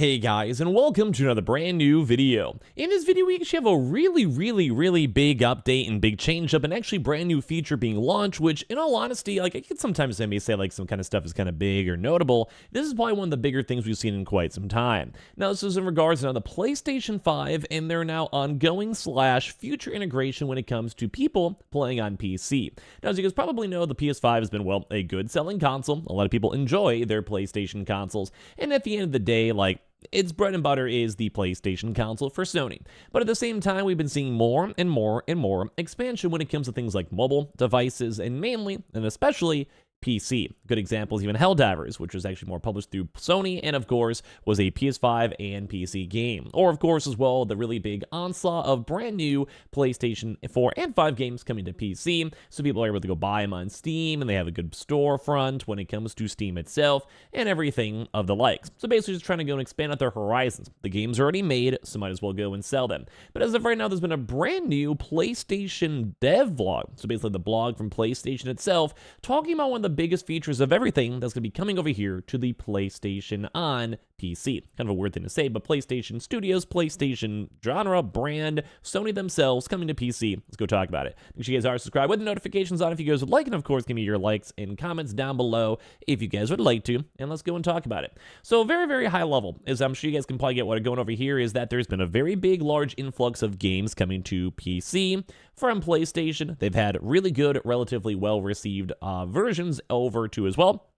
Hey guys, and welcome to another brand new video. In this video, we actually have a really big update and big change up, and actually brand new feature being launched, which in all honesty, like I could sometimes maybe say like some kind of stuff is kind of big or notable. This is probably one of the bigger things we've seen in quite some time. Now, this is in regards to the PlayStation 5 and their now ongoing / future integration when it comes to people playing on PC. Now, as you guys probably know, the PS5 has been, well, a good selling console. A lot of people enjoy their PlayStation consoles, and at the end of the day, like, its bread and butter is the PlayStation console for Sony. But at the same time, we've been seeing more and more expansion when it comes to things like mobile devices and mainly, and especially, PC. Good example is even Helldivers, which was actually more published through Sony, and of course was a PS5 and PC game. Or of course as well, the really big onslaught of brand new PlayStation 4 and 5 games coming to PC, so people are able to go buy them on Steam, and they have a good storefront when it comes to Steam itself, and everything of the likes. So basically just trying to go and expand out their horizons. The games are already made, so might as well go and sell them. But as of right now, there's been a brand new PlayStation dev vlog, so basically the blog from PlayStation itself, talking about one of the biggest features of everything that's going to be coming over here to the PlayStation on PC. Kind of a weird thing to say, but PlayStation Studios, PlayStation genre, brand, Sony themselves coming to PC. Let's go talk about it. Make sure you guys are subscribed with the notifications on if you guys would like, and of course give me your likes and comments down below if you guys would like to, and let's go and talk about it. So very high level, as I'm sure you guys can probably get what I'm going over here, is that there's been a very big, large influx of games coming to PC from PlayStation. They've had really good, relatively well-received versions over to as well.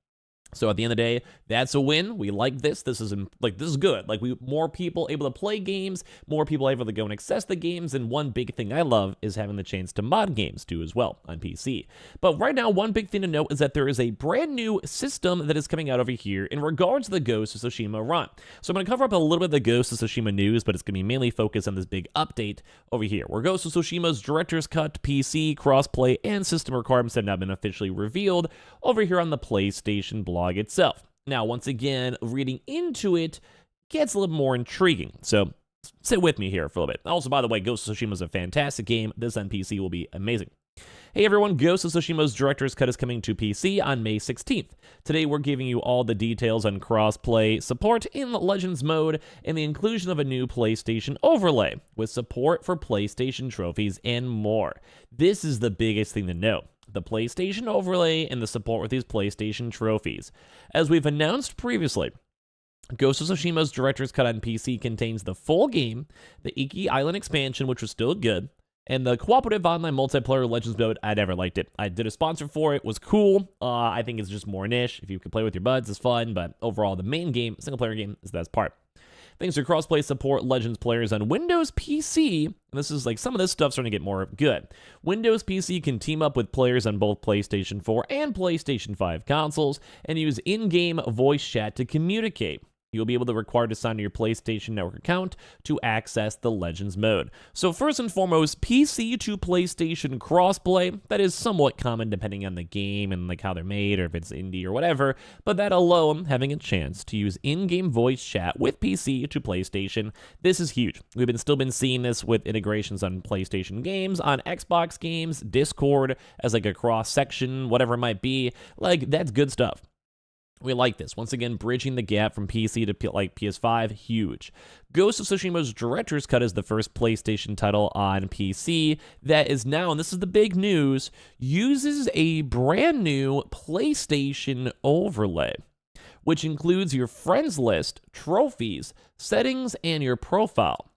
So at the end of the day, that's a win. We like this. This is good. Like, more people able to play games, more people able to go and access the games, and one big thing I love is having the chance to mod games too as well on PC. But right now, one big thing to note is that there is a brand new system that is coming out over here in regards to the Ghost of Tsushima run. So I'm going to cover up a little bit of the Ghost of Tsushima news, but it's going to be mainly focused on this big update over here, where Ghost of Tsushima's Director's Cut, PC, Crossplay, and system requirements have now been officially revealed over here on the PlayStation blog itself. Now, once again, reading into it gets a little more intriguing, so sit with me here for a little bit. Also, by the way, Ghost of Tsushima is a fantastic game. This on PC will be amazing. Hey everyone, Ghost of Tsushima's Director's Cut is coming to PC on May 16th. Today we're giving you all the details on crossplay, support in Legends mode, and the inclusion of a new PlayStation overlay, with support for PlayStation trophies and more. This is the biggest thing to note. The PlayStation overlay and the support with these PlayStation trophies. As we've announced previously, Ghost of Tsushima's Director's Cut on PC contains the full game, the Iki Island expansion, which was still good, and the cooperative online multiplayer Legends mode. I never liked it. I did a sponsor for it, was cool. I think it's just more niche. If you can play with your buds, it's fun, but overall, the main game, single player game, is the best part. Thanks to crossplay support, Legends players on Windows PC, and this is like some of this stuff's starting to get more good. Windows PC can team up with players on both PlayStation 4 and PlayStation 5 consoles and use in-game voice chat to communicate. You'll be able to require to sign your PlayStation Network account to access the Legends mode. So first and foremost, PC to PlayStation crossplay. That is somewhat common depending on the game and like how they're made or if it's indie or whatever, but that alone, having a chance to use in-game voice chat with PC to PlayStation, this is huge. We've still been seeing this with integrations on PlayStation games, on Xbox games, Discord as like a cross section, whatever it might be. Like, that's good stuff. We like this. Once again, bridging the gap from PC to PS5, huge. Ghost of Tsushima's Director's Cut is the first PlayStation title on PC that is now, and this is the big news, uses a brand new PlayStation overlay, which includes your friends list, trophies, settings, and your profile.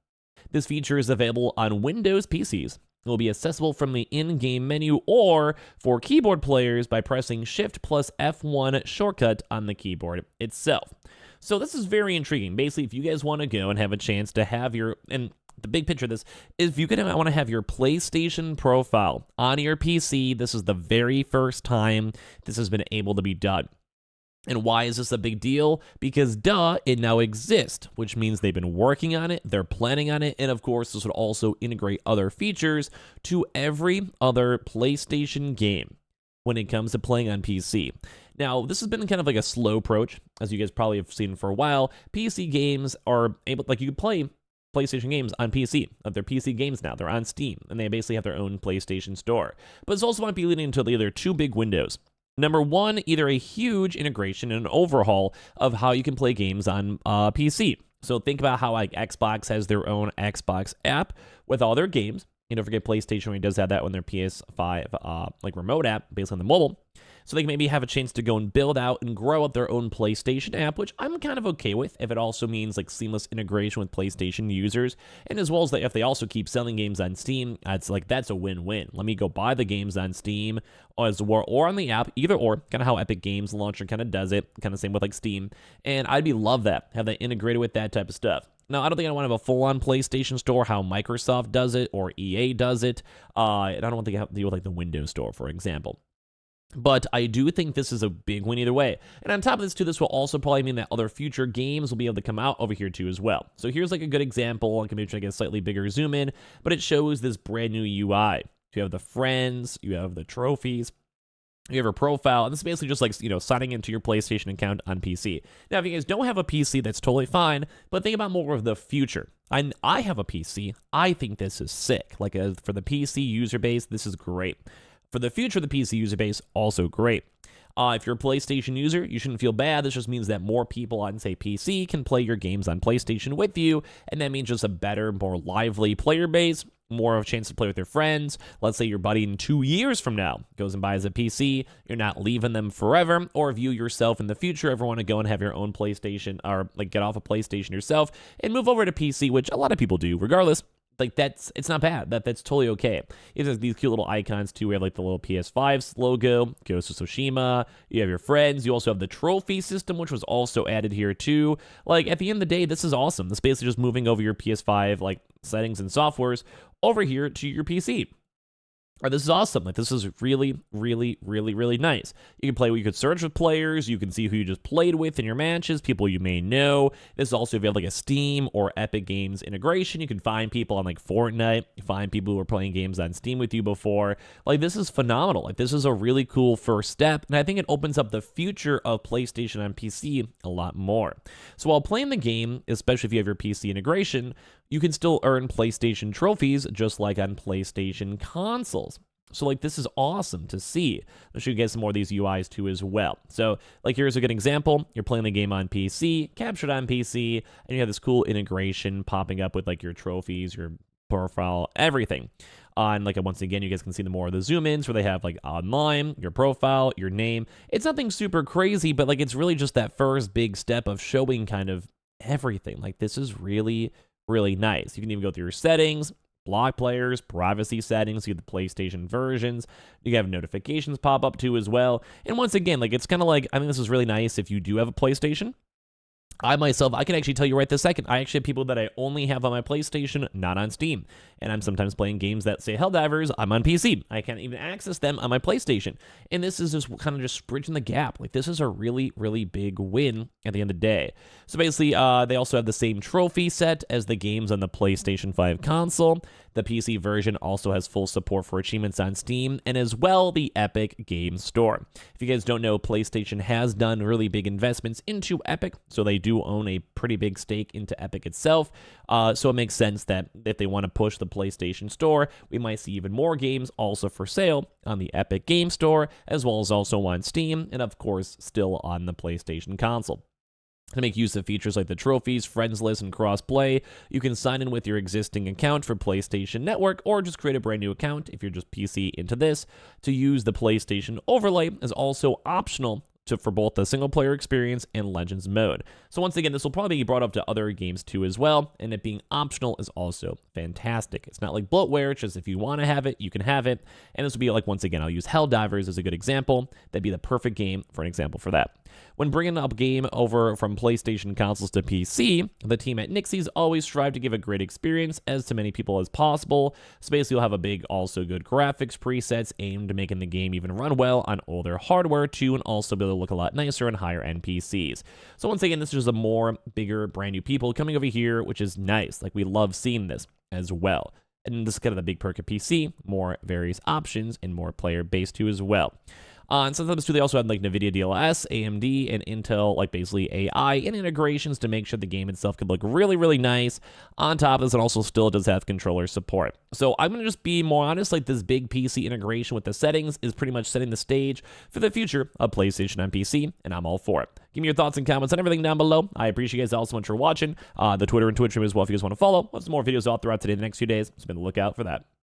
This feature is available on Windows PCs. It will be accessible from the in-game menu or for keyboard players by pressing Shift plus F1 shortcut on the keyboard itself. So this is very intriguing. Basically, if you guys want to go and have a chance to have your, and the big picture of this is if you want to have your PlayStation profile on your PC, this is the very first time this has been able to be done. And why is this a big deal? Because duh, it now exists, which means they've been working on it, they're planning on it, and of course this would also integrate other features to every other PlayStation game when it comes to playing on PC. Now, this has been kind of like a slow approach, as you guys probably have seen for a while. PC games are able, like you can play PlayStation games on PC. They're PC games now, they're on Steam, and they basically have their own PlayStation store. But this also might be leading to either two big windows. Number one, either a huge integration and an overhaul of how you can play games on PC. So think about how like Xbox has their own Xbox app with all their games. You don't forget PlayStation really does have that on their PS5 like remote app based on the mobile. So they can maybe have a chance to go and build out and grow out their own PlayStation app, which I'm kind of okay with if it also means like seamless integration with PlayStation users. And as well as that, if they also keep selling games on Steam, that's a win-win. Let me go buy the games on Steam or on the app, either or, kind of how Epic Games Launcher kind of does it, kind of same with like Steam. And I'd love that, have that integrated with that type of stuff. Now, I don't think I want to have a full-on PlayStation Store, how Microsoft does it or EA does it. And I don't want to have to deal with like the Windows Store, for example. But I do think this is a big win either way. And on top of this, too, this will also probably mean that other future games will be able to come out over here, too, as well. So here's like a good example. I can maybe try to get a slightly bigger zoom in, but it shows this brand new UI. You have the friends, you have the trophies, you have your profile, and this is basically just like, signing into your PlayStation account on PC. Now, if you guys don't have a PC, that's totally fine, but think about more of the future. I have a PC. I think this is sick. Like, for the PC user base, this is great. For the future of the PC user base, also great. If you're a PlayStation user, you shouldn't feel bad. This just means that more people on, say, PC can play your games on PlayStation with you, and that means just a better, more lively player base, more of a chance to play with your friends. Let's say your buddy in 2 years from now goes and buys a PC. You're not leaving them forever. Or if you yourself in the future ever want to go and have your own PlayStation, or like get off a PlayStation yourself and move over to PC, which a lot of people do regardless. Like, it's not bad. That's totally okay. It has these cute little icons, too. We have, like, the little PS5 logo, Ghost of Tsushima. You have your friends. You also have the trophy system, which was also added here, too. Like, at the end of the day, this is awesome. This is basically just moving over your PS5, like, settings and softwares over here to your PC. Or this is awesome. Like, this is really, really, really, really nice. You could search with players. You can see who you just played with in your matches, people you may know. This is also if you have like a Steam or Epic Games integration. You can find people on like Fortnite, find people who are playing games on Steam with you before. Like, this is phenomenal. Like, this is a really cool first step, and I think it opens up the future of PlayStation on PC a lot more. So while playing the game, especially if you have your PC integration, you can still earn PlayStation trophies just like on PlayStation consoles. So, like, this is awesome to see. I'll show you guys some more of these UIs too as well. So, like, here's a good example. You're playing the game on PC, captured on PC, and you have this cool integration popping up with, like, your trophies, your profile, everything. And, like, once again, you guys can see the more of the zoom-ins where they have, like, online, your profile, your name. It's nothing super crazy, but, like, it's really just that first big step of showing kind of everything. Like, this is really, really nice. You can even go through your settings, block players, privacy settings, you get the PlayStation versions. You have notifications pop up too as well. And once again, like, it's kind of like, I think this is really nice if you do have a PlayStation. I can actually tell you right this second, I actually have people that I only have on my PlayStation, not on Steam. And I'm sometimes playing games that say Helldivers, I'm on PC. I can't even access them on my PlayStation. And this is just kind of just bridging the gap. Like, this is a really, really big win at the end of the day. So basically, they also have the same trophy set as the games on the PlayStation 5 console. The PC version also has full support for achievements on Steam, and as well, the Epic Games Store. If you guys don't know, PlayStation has done really big investments into Epic, so they do own a pretty big stake into Epic itself. So it makes sense that if they want to push the PlayStation Store, we might see even more games also for sale on the Epic Games Store, as well as also on Steam, and of course, still on the PlayStation console. To make use of features like the trophies, friends list, and crossplay, you can sign in with your existing account for PlayStation Network, or just create a brand new account if you're just PC into this. To use the PlayStation overlay is also optional for both the single-player experience and Legends mode. So once again, this will probably be brought up to other games too as well, and it being optional is also fantastic. It's not like bloatware, it's just if you want to have it, you can have it. And this will be like, once again, I'll use Helldivers as a good example. That'd be the perfect game for an example for that. When bringing up a game over from PlayStation consoles to PC, the team at Nixie's always strive to give a great experience as to many people as possible. So basically, you'll have a big, also good graphics presets aimed at making the game even run well on older hardware too, and also be able to look a lot nicer on higher end PCs. So once again, this is just a more bigger, brand new people coming over here, which is nice. Like, we love seeing this as well. And this is kind of the big perk of PC, more various options and more player base too as well. And sometimes too, they also have like NVIDIA DLSS, AMD, and Intel, like basically AI and integrations to make sure the game itself could look really, really nice. On top of this, it also still does have controller support. So I'm going to just be more honest, like this big PC integration with the settings is pretty much setting the stage for the future of PlayStation on PC, and I'm all for it. Give me your thoughts and comments on everything down below. I appreciate you guys all so much for watching. The Twitter and Twitch stream as well if you guys want to follow. We'll have some more videos out throughout today, the next few days, so be on the lookout for that.